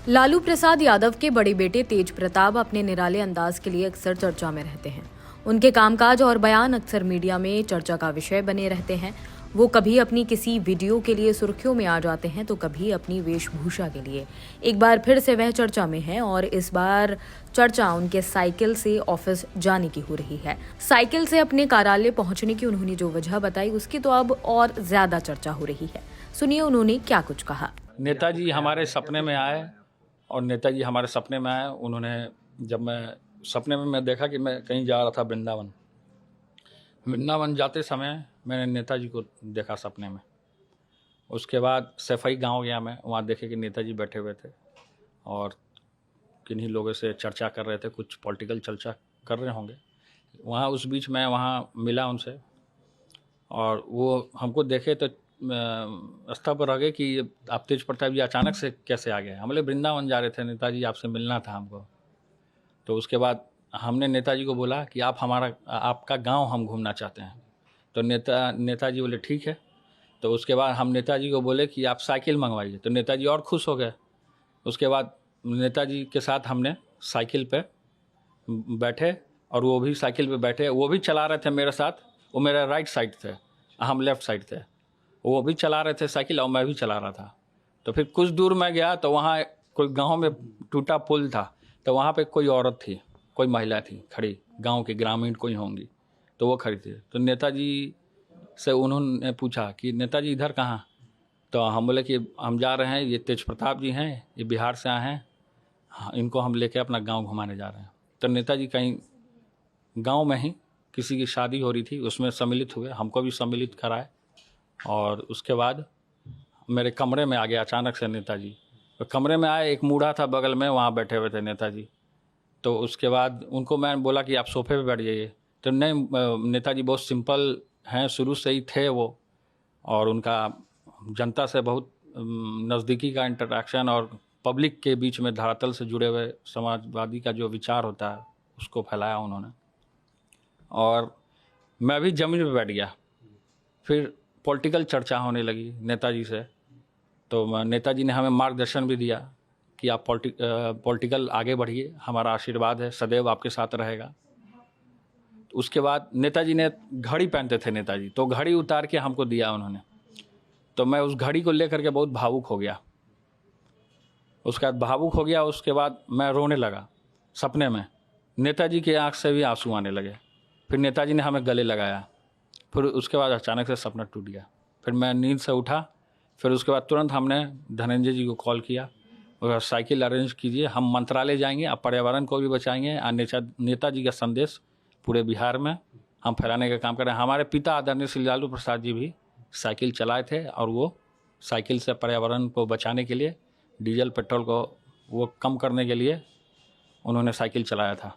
लालू प्रसाद यादव के बड़े बेटे तेज प्रताप अपने निराले अंदाज के लिए अक्सर चर्चा में रहते हैं। उनके कामकाज और बयान अक्सर मीडिया में चर्चा का विषय बने रहते हैं। वो कभी अपनी किसी वीडियो के लिए सुर्खियों में आ जाते हैं तो कभी अपनी वेशभूषा के लिए। एक बार फिर से वह चर्चा में हैं और इस बार चर्चा उनके साइकिल से ऑफिस जाने की हो रही है। साइकिल से अपने कार्यालय पहुंचने की उन्होंने जो वजह बताई उसकी तो अब और ज्यादा चर्चा हो रही है। सुनिए उन्होंने क्या कुछ कहा। नेताजी हमारे सपने में आए और नेताजी हमारे सपने में आए। उन्होंने जब मैं सपने में देखा कि मैं कहीं जा रहा था वृंदावन जाते समय मैंने नेताजी को देखा सपने में। उसके बाद सफाई गांव गया मैं, वहाँ देखे कि नेताजी बैठे हुए थे और किन्हीं लोगों से चर्चा कर रहे थे, कुछ पॉलिटिकल चर्चा कर रहे होंगे वहाँ। उस बीच मैं वहाँ मिला उनसे और वो हमको देखे तो रास्ता पर रह गए कि आप तेज प्रताप जी अचानक से कैसे आ गए। हम लोग वृंदावन जा रहे थे, नेताजी आपसे मिलना था हमको। तो उसके बाद हमने नेताजी को बोला कि आपका गांव हम घूमना चाहते हैं। तो नेताजी बोले ठीक है। तो उसके बाद हम नेताजी को बोले कि आप साइकिल मंगवाइए, तो नेताजी और खुश हो गए। उसके बाद नेताजी के साथ हमने साइकिल पे बैठे और वो भी साइकिल पे बैठे। वो भी चला रहे थे मेरे साथ, वो मेरा राइट साइड थे, हम लेफ़्ट साइड थे। वो भी चला रहे थे साइकिल और मैं भी चला रहा था। तो फिर कुछ दूर मैं गया तो वहाँ कोई गांव में टूटा पुल था, तो वहाँ पे कोई औरत थी, कोई महिला थी खड़ी, गांव के ग्रामीण कोई होंगी, तो वो खड़ी थी। तो नेताजी से उन्होंने पूछा कि नेताजी इधर कहाँ। तो हम बोले कि हम जा रहे हैं, ये तेज प्रताप जी हैं, ये बिहार से आए हैं, हाँ, इनको हम लेके अपना गाँव घुमाने जा रहे हैं। तो नेताजी कहीं गाँव में ही किसी की शादी हो रही थी, उसमें सम्मिलित हुए, हमको भी सम्मिलित कराए। और उसके बाद मेरे कमरे में आ गया अचानक से नेताजी। तो कमरे में आए, एक मूढ़ा था बगल में, वहाँ बैठे हुए थे नेताजी। तो उसके बाद उनको मैं बोला कि आप सोफे पे बैठ जाइए। तो नहीं, नेताजी बहुत सिंपल हैं, शुरू से ही थे वो, और उनका जनता से बहुत नज़दीकी का इंटरेक्शन और पब्लिक के बीच में धरातल से जुड़े हुए समाजवादी का जो विचार होता है उसको फैलाया उन्होंने। और मैं भी ज़मीन पे बैठ गया। फिर पॉलिटिकल चर्चा होने लगी नेताजी से। तो नेताजी ने हमें मार्गदर्शन भी दिया कि आप पॉलिटिकल आगे बढ़िए, हमारा आशीर्वाद है, सदैव आपके साथ रहेगा। उसके बाद नेताजी ने घड़ी पहनते थे नेताजी, तो घड़ी उतार के हमको दिया उन्होंने। तो मैं उस घड़ी को लेकर के बहुत भावुक हो गया। उसके बाद उसके बाद मैं रोने लगा सपने में। नेताजी की आँख से भी आंसू आने लगे। फिर नेताजी ने हमें गले लगाया। फिर उसके बाद अचानक से सपना टूट गया। फिर मैं नींद से उठा। फिर उसके बाद तुरंत हमने धनंजय जी को कॉल किया और साइकिल अरेंज कीजिए, हम मंत्रालय जाएंगे, अब पर्यावरण को भी बचाएंगे और नेताजी का संदेश पूरे बिहार में हम फैलाने का काम कर रहे हैं। हमारे पिता आदरणीय श्री लालू प्रसाद जी भी साइकिल चलाए थे और वो साइकिल से पर्यावरण को बचाने के लिए, डीजल पेट्रोल को वो कम करने के लिए उन्होंने साइकिल चलाया था।